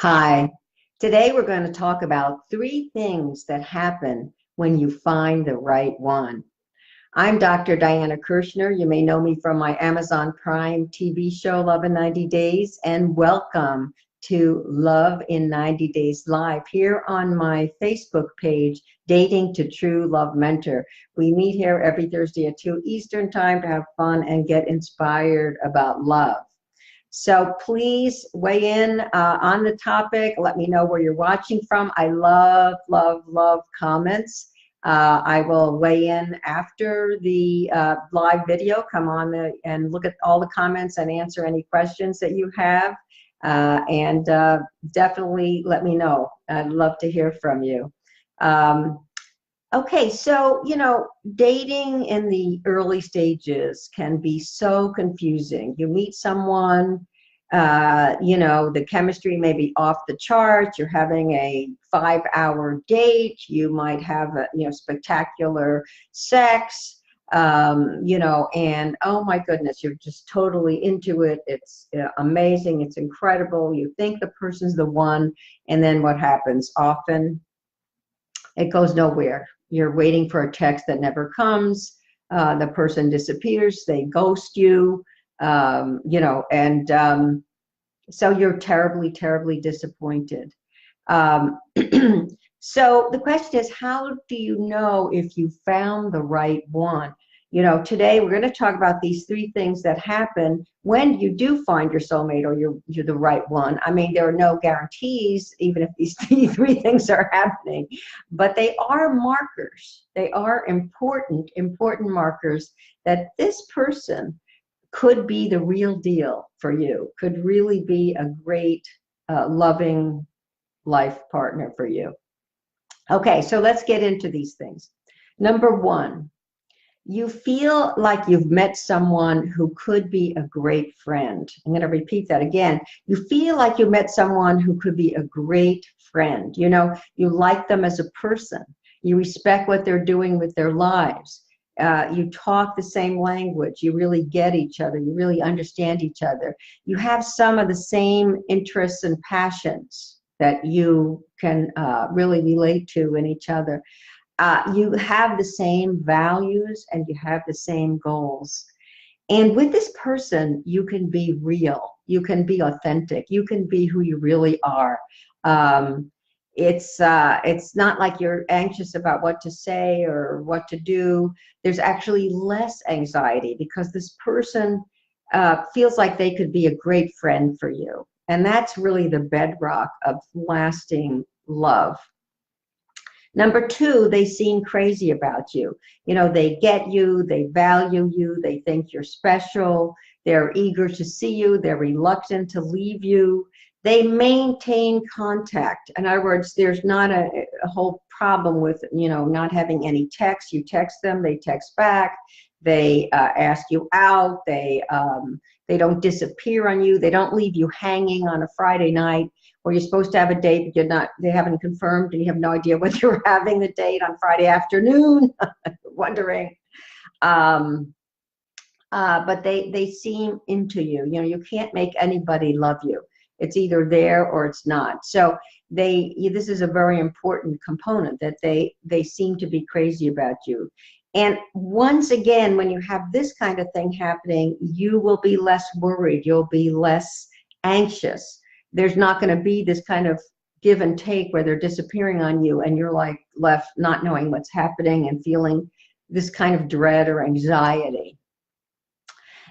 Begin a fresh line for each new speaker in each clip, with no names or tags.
Hi, today we're going to talk about three things that happen when you find the right one. I'm Dr. Diana Kirshner. You may know me from my Amazon Prime TV show, Love in 90 Days, and welcome to Love in 90 Days Live here on my Facebook page, Dating to True Love Mentor. We meet here every Thursday at 2 Eastern Time to have fun and get inspired about love. So please weigh in on the topic. Let me know where you're watching from. I love, love, love comments. I will weigh in after the live video. Come on and look at all the comments and answer any questions that you have. And definitely let me know. I'd love to hear from you. Okay, so, dating in the early stages can be so confusing. You meet someone, the chemistry may be off the charts. You're having a 5-hour date. You might have, spectacular sex, and oh my goodness, you're just totally into it. It's amazing. It's incredible. You think the person's the one, and then what happens? Often it goes nowhere. You're waiting for a text that never comes. The person disappears. They ghost you, so you're terribly, terribly disappointed. So the question is, how do you know if you found the right one? Today we're going to talk about these three things that happen when you do find your soulmate or you're the right one. I mean, there are no guarantees, even if these three things are happening, but they are markers. They are important markers that this person could be the real deal for you, could really be a great, loving life partner for you. Okay, so let's get into these things. Number one, you feel like you've met someone who could be a great friend. I'm going to repeat that again. You feel like you met someone who could be a great friend. You like them as a person. You respect what they're doing with their lives. You talk the same language. You really get each other. You really understand each other. You have some of the same interests and passions that you can really relate to in each other. You have the same values and you have the same goals. And with this person, you can be real. You can be authentic. You can be who you really are. It's not like you're anxious about what to say or what to do. There's actually less anxiety because this person feels like they could be a great friend for you. And that's really the bedrock of lasting love. Number two, they seem crazy about you. They get you, they value you, they think you're special, they're eager to see you, they're reluctant to leave you. They maintain contact. In other words, there's not a whole problem with, not having any text. You text them, they text back, they ask you out, they don't disappear on you, they don't leave you hanging on a Friday night where you're supposed to have a date, but they haven't confirmed, and you have no idea whether you're having the date on Friday afternoon, wondering. But they seem into you. You can't make anybody love you. It's either there or it's not. So this is a very important component, that they seem to be crazy about you. And once again, when you have this kind of thing happening, you will be less worried. You'll be less anxious. There's not going to be this kind of give and take where they're disappearing on you and you're like left not knowing what's happening and feeling this kind of dread or anxiety.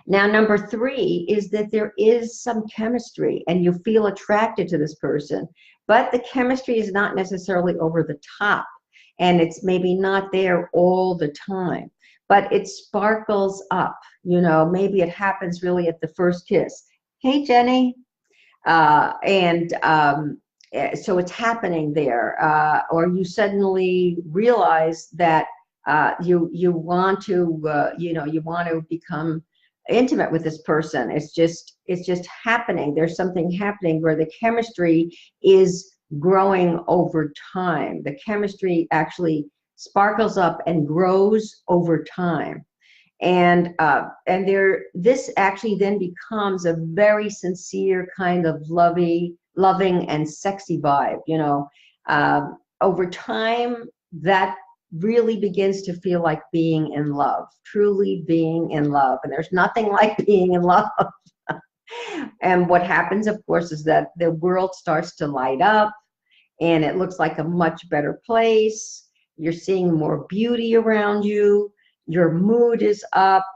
Now, number three is that there is some chemistry and you feel attracted to this person, but the chemistry is not necessarily over the top and it's maybe not there all the time, but it sparkles up. Maybe it happens really at the first kiss. Hey, Jenny. So it's happening there, or you suddenly realize that you want to become intimate with this person. It's just happening. There's something happening where the chemistry is growing over time. The chemistry actually sparkles up and grows over time. And this actually then becomes a very sincere kind of loving and sexy vibe, you know. Over time, that really begins to feel like being in love, truly being in love. And there's nothing like being in love. And what happens, of course, is that the world starts to light up and it looks like a much better place. You're seeing more beauty around you. Your mood is up.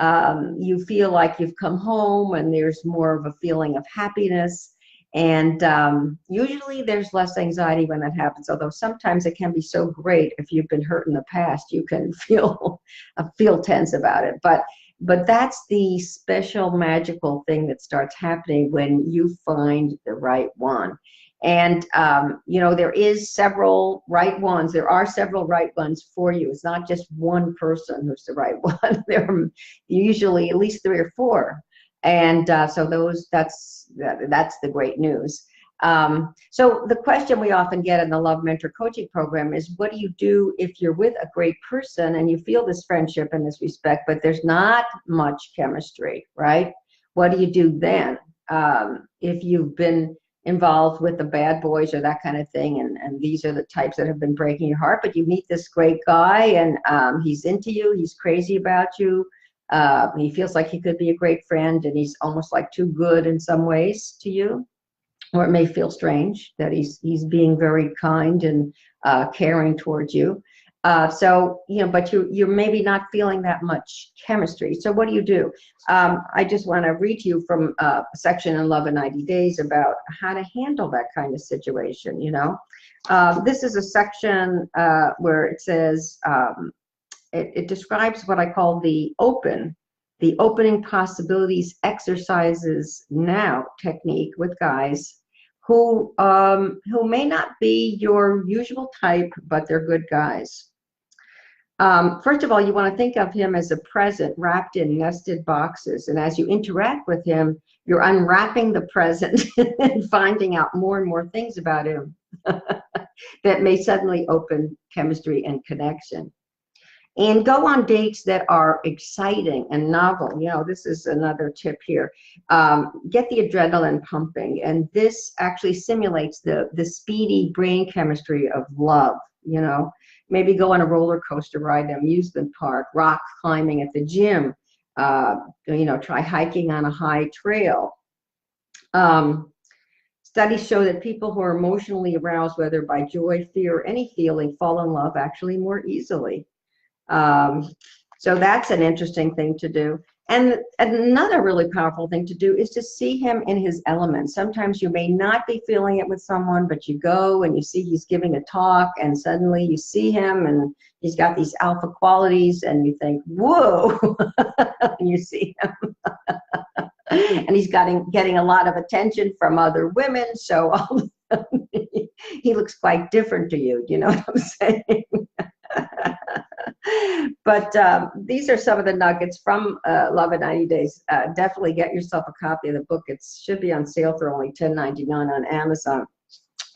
You feel like you've come home and there's more of a feeling of happiness. And usually there's less anxiety when that happens, although sometimes it can be so great. If you've been hurt in the past, you can feel tense about it. But that's the special magical thing that starts happening when you find the right one. And you know, there is several right ones. There are several right ones for you. It's not just one person who's the right one. There are usually at least 3 or 4. And so that's the great news. So the question we often get in the Love Mentor Coaching Program is, what do you do if you're with a great person and you feel this friendship and this respect, but there's not much chemistry, right? What do you do then? If you've been involved with the bad boys or that kind of thing, and these are the types that have been breaking your heart, but you meet this great guy and he's into you, he's crazy about you, he feels like he could be a great friend, and he's almost like too good in some ways to you. Or it may feel strange that he's being very kind and caring towards you. So, you know, but you're maybe not feeling that much chemistry. So what do you do? I just want to read to you from a section in Love in 90 Days about how to handle that kind of situation, you know. This is a section where it says, it describes what I call the opening possibilities exercises now technique with guys who may not be your usual type, but they're good guys. First of all, you want to think of him as a present wrapped in nested boxes. And as you interact with him, you're unwrapping the present and finding out more and more things about him that may suddenly open chemistry and connection. And go on dates that are exciting and novel. You know, this is another tip here. Get the adrenaline pumping. And this actually simulates the speedy brain chemistry of love, you know. Maybe go on a roller coaster ride in an amusement park, rock climbing at the gym, you know, try hiking on a high trail. Studies show that people who are emotionally aroused, whether by joy, fear, or any feeling, fall in love actually more easily. So that's an interesting thing to do. And another really powerful thing to do is to see him in his element. Sometimes you may not be feeling it with someone, but you go and you see he's giving a talk, and suddenly you see him and he's got these alpha qualities, and you think, whoa, and you see him. And he's getting a lot of attention from other women, so all of a sudden, he looks quite different to you, you know what I'm saying? But these are some of the nuggets from Love in 90 Days. Definitely get yourself a copy of the book. It should be on sale for only $10.99 on Amazon.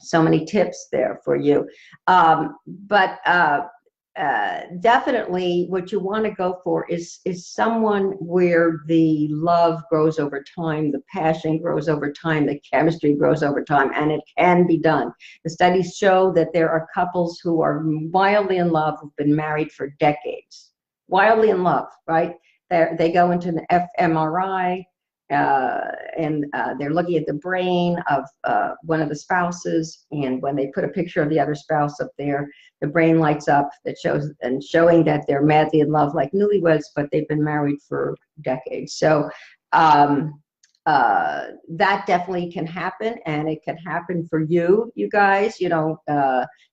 So many tips there for you. Definitely what you want to go for is someone where the love grows over time, the passion grows over time, the chemistry grows over time, and it can be done. The studies show that there are couples who are wildly in love, who've been married for decades. Wildly in love, right? They go into an fMRI, and they're looking at the brain of one of the spouses, and when they put a picture of the other spouse up there, the brain lights up, that showing that they're madly in love like newlyweds, but they've been married for decades. So that definitely can happen, and it can happen for you guys. You know,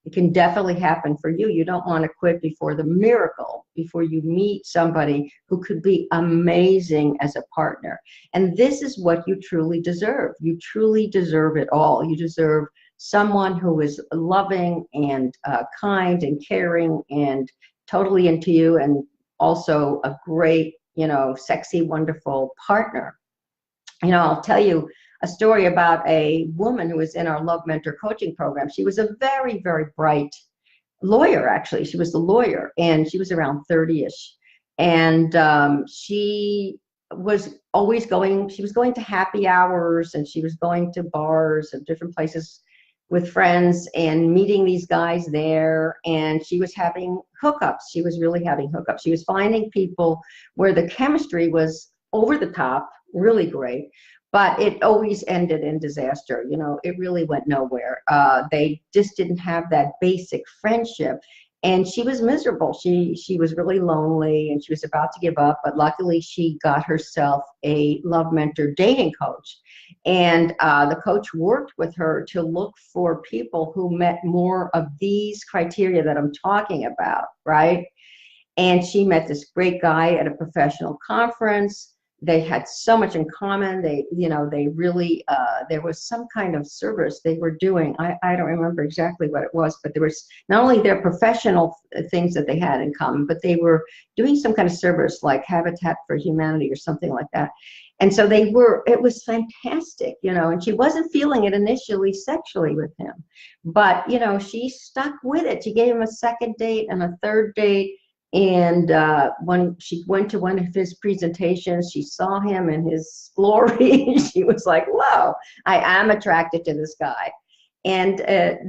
it can definitely happen for you. You don't want to quit before the miracle, before you meet somebody who could be amazing as a partner. And this is what you truly deserve. You truly deserve it all. You deserve someone who is loving and kind and caring and totally into you, and also a great, you know, sexy, wonderful partner. You know, I'll tell you a story about a woman who was in our Love Mentor Coaching Program. She was a very, very bright lawyer, actually. She was the lawyer, and she was around 30-ish. And she was always going, she was going to happy hours, and she was going to bars and different places with friends and meeting these guys there. And she was having hookups. She was really having hookups. She was finding people where the chemistry was over the top, really great, but it always ended in disaster. You know, it really went nowhere. They just didn't have that basic friendship. And she was miserable. She was really lonely, and she was about to give up, but luckily she got herself a love mentor dating coach. And the coach worked with her to look for people who met more of these criteria that I'm talking about, right? And she met this great guy at a professional conference. They had so much in common. They, you know, they really, there was some kind of service they were doing. I don't remember exactly what it was, but there was not only their professional things that they had in common, but they were doing some kind of service like Habitat for Humanity or something like that. And so they were, it was fantastic, you know, and she wasn't feeling it initially sexually with him, but, you know, she stuck with it. She gave him a second date and a third date. And when she went to one of his presentations, she saw him in his glory. She was like, whoa, I am attracted to this guy. And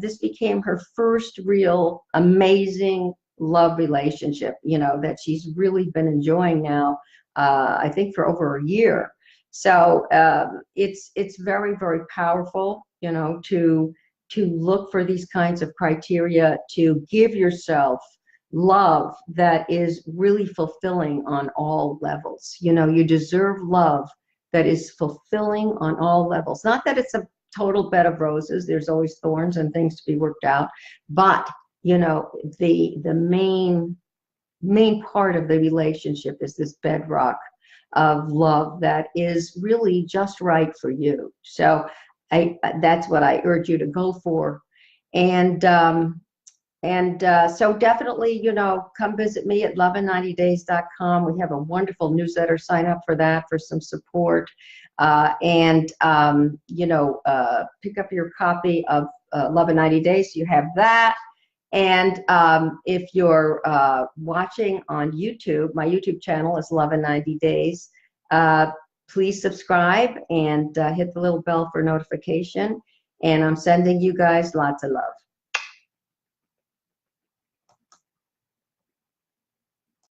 this became her first real amazing love relationship, you know, that she's really been enjoying now, I think for over a year. So it's very, very powerful, you know, to look for these kinds of criteria, to give yourself love that is really fulfilling on all levels. You know, you deserve love that is fulfilling on all levels. Not that it's a total bed of roses. There's always thorns and things to be worked out. But, you know, the main part of the relationship is this bedrock of love that is really just right for you. So that's what I urge you to go for. And so definitely, you know, come visit me at lovein90days.com. We have a wonderful newsletter. Sign up for that for some support. You know, pick up your copy of Love in 90 Days. You have that. And if you're watching on YouTube, my YouTube channel is Love in 90 Days. Please subscribe and hit the little bell for notification. And I'm sending you guys lots of love.